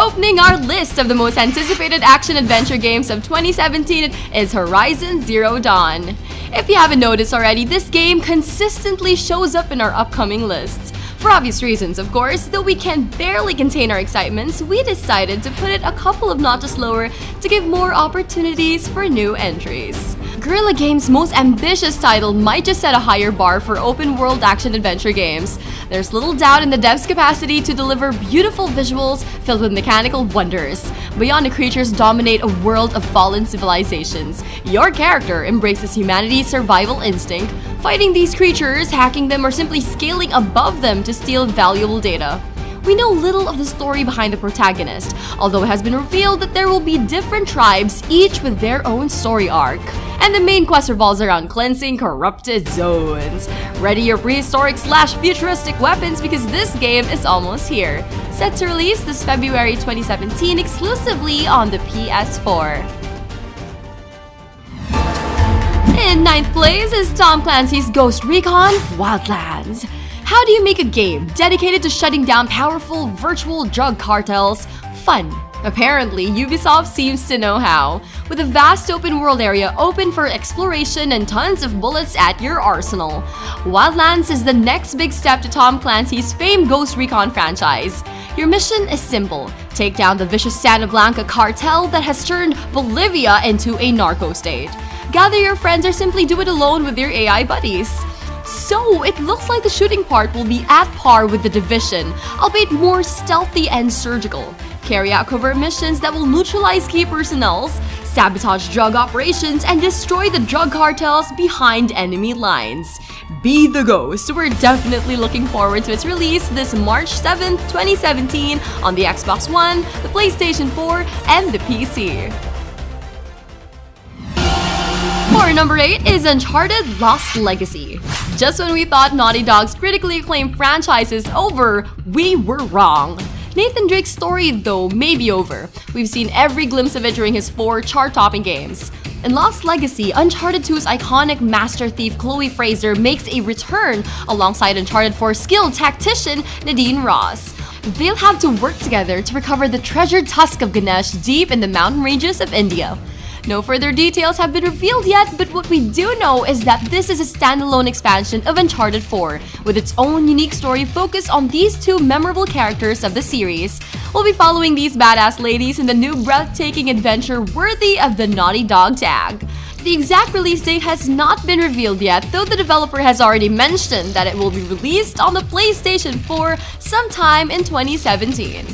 Opening our list of the most anticipated action-adventure games of 2017 is Horizon Zero Dawn. If you haven't noticed already, this game consistently shows up in our upcoming lists. For obvious reasons, of course, though we can barely contain our excitements, we decided to put it a couple of notches lower to give more opportunities for new entries. Guerrilla Games' most ambitious title might just set a higher bar for open-world action-adventure games. There's little doubt in the dev's capacity to deliver beautiful visuals filled with mechanical wonders. Beyond the creatures dominate a world of fallen civilizations. Your character embraces humanity's survival instinct, fighting these creatures, hacking them, or simply scaling above them to steal valuable data. We know little of the story behind the protagonist, although it has been revealed that there will be different tribes, each with their own story arc. And the main quest revolves around cleansing corrupted zones. Ready your prehistoric/futuristic weapons because this game is almost here. Set to release this February 2017 exclusively on the PS4. In ninth place is Tom Clancy's Ghost Recon Wildlands. How do you make a game dedicated to shutting down powerful virtual drug cartels fun? Apparently, Ubisoft seems to know how. With a vast open world area open for exploration and tons of bullets at your arsenal, Wildlands is the next big step to Tom Clancy's famed Ghost Recon franchise. Your mission is simple: take down the vicious Santa Blanca cartel that has turned Bolivia into a narco state. Gather your friends or simply do it alone with your AI buddies. So, it looks like the shooting part will be at par with The Division, albeit more stealthy and surgical. Carry out covert missions that will neutralize key personnel, sabotage drug operations, and destroy the drug cartels behind enemy lines. Be the Ghost. We're definitely looking forward to its release this March 7th, 2017 on the Xbox One, the PlayStation 4, and the PC. For number 8 is Uncharted Lost Legacy. Just when we thought Naughty Dog's critically acclaimed franchise is over, we were wrong. Nathan Drake's story, though, may be over. We've seen every glimpse of it during his 4 chart-topping games. In Lost Legacy, Uncharted 2's iconic master thief Chloe Fraser makes a return alongside Uncharted 4's skilled tactician Nadine Ross. They'll have to work together to recover the treasured tusk of Ganesh deep in the mountain ranges of India. No further details have been revealed yet, but what we do know is that this is a standalone expansion of Uncharted 4, with its own unique story focused on these 2 memorable characters of the series. We'll be following these badass ladies in the new breathtaking adventure worthy of the Naughty Dog tag. The exact release date has not been revealed yet, though the developer has already mentioned that it will be released on the PlayStation 4 sometime in 2017.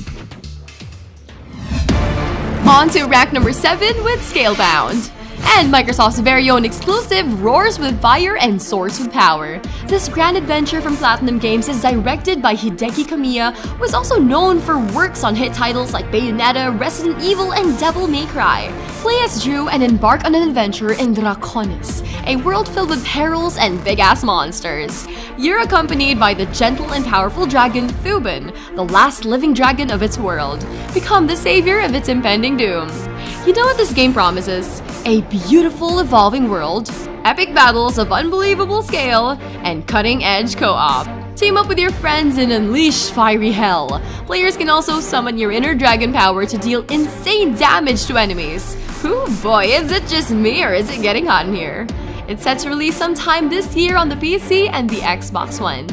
On to rank number 7 with Scalebound. And Microsoft's very own exclusive Roars with Fire and Swords with Power. This grand adventure from Platinum Games is directed by Hideki Kamiya, who is also known for works on hit titles like Bayonetta, Resident Evil, and Devil May Cry. Play as Drew and embark on an adventure in Draconis, a world filled with perils and big-ass monsters. You're accompanied by the gentle and powerful dragon Thuban, the last living dragon of its world. Become the savior of its impending doom. You know what this game promises? A beautiful evolving world, epic battles of unbelievable scale, and cutting-edge co-op. Team up with your friends and unleash fiery hell. Players can also summon your inner dragon power to deal insane damage to enemies. Ooh boy, is it just me or is it getting hot in here? It's set to release sometime this year on the PC and the Xbox One.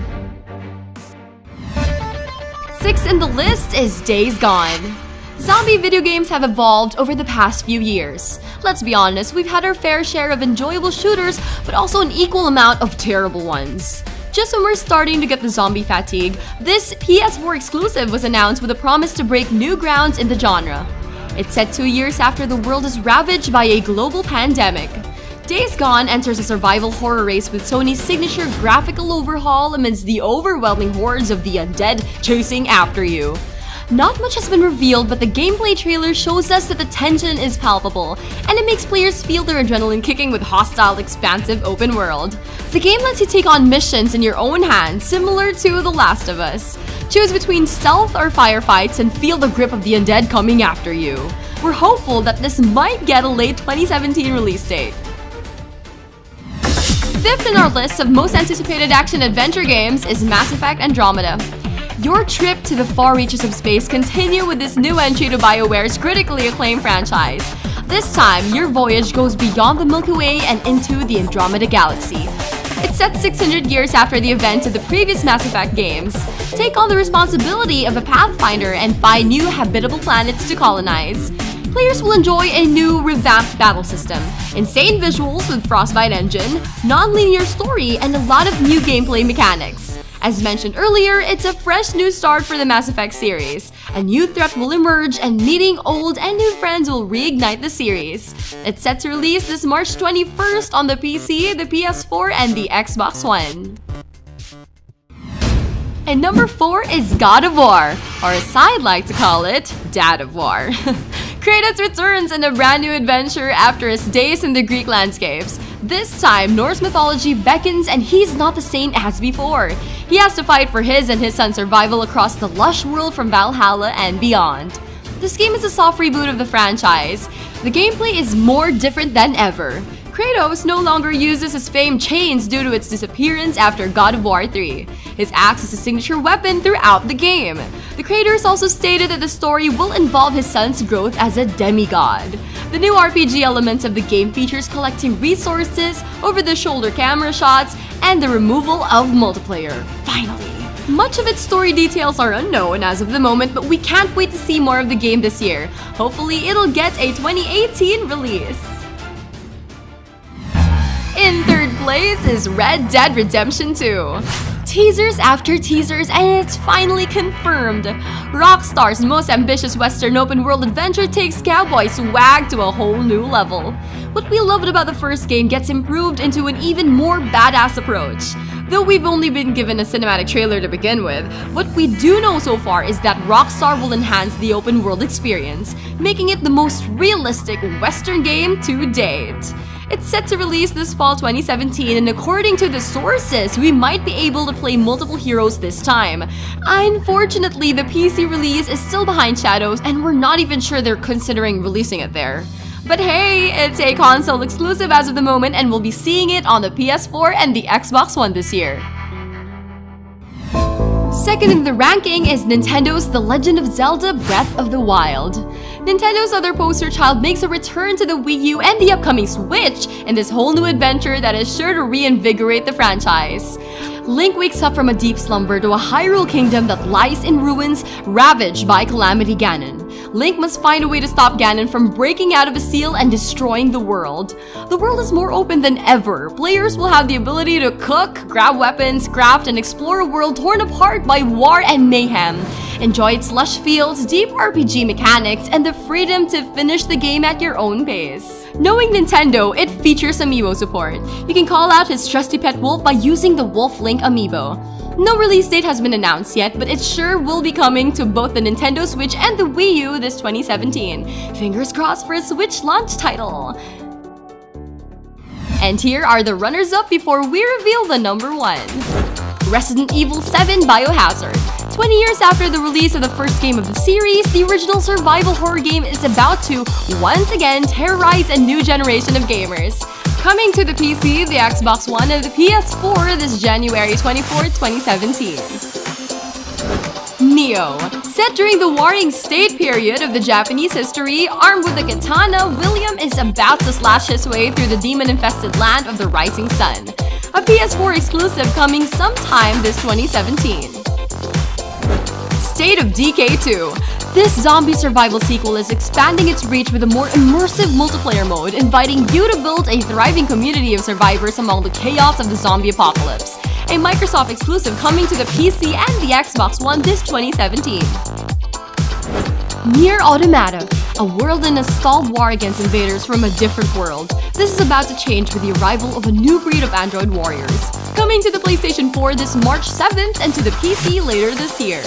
6th in the list is Days Gone. Zombie video games have evolved over the past few years. Let's be honest, we've had our fair share of enjoyable shooters, but also an equal amount of terrible ones. Just when we're starting to get the zombie fatigue, this PS4 exclusive was announced with a promise to break new grounds in the genre. It's set 2 years after the world is ravaged by a global pandemic. Days Gone enters a survival horror race with Sony's signature graphical overhaul amidst the overwhelming hordes of the undead chasing after you. Not much has been revealed, but the gameplay trailer shows us that the tension is palpable, and it makes players feel their adrenaline kicking with hostile, expansive open world. The game lets you take on missions in your own hands, similar to The Last of Us. Choose between stealth or firefights and feel the grip of the undead coming after you. We're hopeful that this might get a late 2017 release date. 5th in our list of most anticipated action-adventure games is Mass Effect Andromeda. Your trip to the far reaches of space continue with this new entry to BioWare's critically acclaimed franchise. This time, your voyage goes beyond the Milky Way and into the Andromeda galaxy. It's set 600 years after the events of the previous Mass Effect games. Take on the responsibility of a pathfinder and find new habitable planets to colonize. Players will enjoy a new revamped battle system, insane visuals with Frostbite engine, non-linear story, and a lot of new gameplay mechanics. As mentioned earlier, it's a fresh new start for the Mass Effect series. A new threat will emerge and meeting old and new friends will reignite the series. It's set to release this March 21st on the PC, the PS4, and the Xbox One. And number 4 is God of War, or as I'd like to call it, Dad of War. Kratos returns in a brand new adventure after his days in the Greek landscapes. This time, Norse mythology beckons and he's not the same as before. He has to fight for his and his son's survival across the lush world from Valhalla and beyond. This game is a soft reboot of the franchise. The gameplay is more different than ever. Kratos no longer uses his famed chains due to its disappearance after God of War 3. His axe is a signature weapon throughout the game. The creators also stated that the story will involve his son's growth as a demigod. The new RPG elements of the game features collecting resources, over-the-shoulder camera shots, and the removal of multiplayer. Finally! Much of its story details are unknown as of the moment, but we can't wait to see more of the game this year. Hopefully, it'll get a 2018 release. In third place is Red Dead Redemption 2. Teasers after teasers, and it's finally confirmed. Rockstar's most ambitious Western open-world adventure takes cowboy swag to a whole new level. What we loved about the first game gets improved into an even more badass approach. Though we've only been given a cinematic trailer to begin with, what we do know so far is that Rockstar will enhance the open-world experience, making it the most realistic Western game to date. It's set to release this fall 2017, and according to the sources, we might be able to play multiple heroes this time. Unfortunately, the PC release is still behind shadows, and we're not even sure they're considering releasing it there. But hey, it's a console exclusive as of the moment, and we'll be seeing it on the PS4 and the Xbox One this year. Second in the ranking is Nintendo's The Legend of Zelda Breath of the Wild. Nintendo's other poster child makes a return to the Wii U and the upcoming Switch in this whole new adventure that is sure to reinvigorate the franchise. Link wakes up from a deep slumber to a Hyrule kingdom that lies in ruins, ravaged by Calamity Ganon. Link must find a way to stop Ganon from breaking out of his seal and destroying the world. The world is more open than ever. Players will have the ability to cook, grab weapons, craft, and explore a world torn apart by war and mayhem. Enjoy its lush fields, deep RPG mechanics, and the freedom to finish the game at your own pace. Knowing Nintendo, it features amiibo support. You can call out his trusty pet wolf by using the Wolf Link amiibo. No release date has been announced yet, but it sure will be coming to both the Nintendo Switch and the Wii U this 2017. Fingers crossed for a Switch launch title. And here are the runners-up before we reveal the number 1. Resident Evil 7 Biohazard. 20 years after the release of the first game of the series, the original survival horror game is about to, once again, terrorize a new generation of gamers. Coming to the PC, the Xbox One, and the PS4 this January 24, 2017. Neo. Set during the Warring State period of the Japanese history, armed with a katana, William is about to slash his way through the demon-infested land of the Rising Sun. A PS4 exclusive coming sometime this 2017. State of Decay 2. This zombie survival sequel is expanding its reach with a more immersive multiplayer mode, inviting you to build a thriving community of survivors among the chaos of the zombie apocalypse. A Microsoft exclusive coming to the PC and the Xbox One this 2017. Nier Automata, a world in a stalled war against invaders from a different world. This is about to change with the arrival of a new breed of android warriors. Coming to the PlayStation 4 this March 7th and to the PC later this year.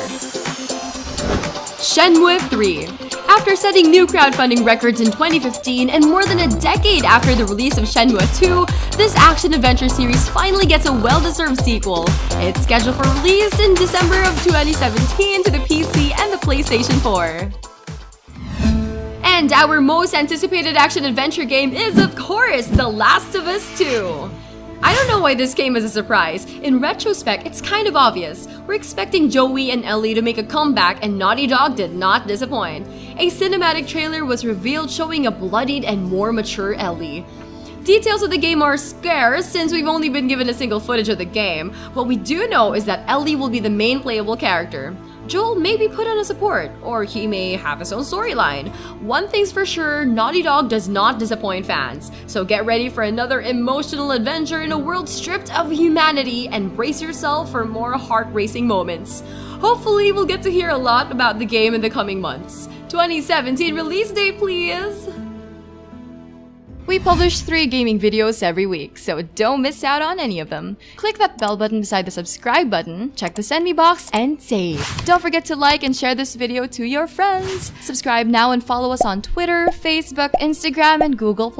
Shenmue 3. After setting new crowdfunding records in 2015 and more than a decade after the release of Shenmue 2, this action-adventure series finally gets a well-deserved sequel. It's scheduled for release in December of 2017 to the PC and the PlayStation 4. And our most anticipated action-adventure game is, of course, The Last of Us 2. I don't know why this came as a surprise. In retrospect, it's kind of obvious. We're expecting Joey and Ellie to make a comeback, and Naughty Dog did not disappoint. A cinematic trailer was revealed showing a bloodied and more mature Ellie. Details of the game are scarce since we've only been given a single footage of the game. What we do know is that Ellie will be the main playable character. Joel may be put on a support, or he may have his own storyline. One thing's for sure, Naughty Dog does not disappoint fans. So get ready for another emotional adventure in a world stripped of humanity and brace yourself for more heart-racing moments. Hopefully, we'll get to hear a lot about the game in the coming months. 2017 release date, please! We publish 3 gaming videos every week, so don't miss out on any of them. Click that bell button beside the subscribe button, check the send me box, and save. Don't forget to like and share this video to your friends. Subscribe now and follow us on Twitter, Facebook, Instagram, and Google+.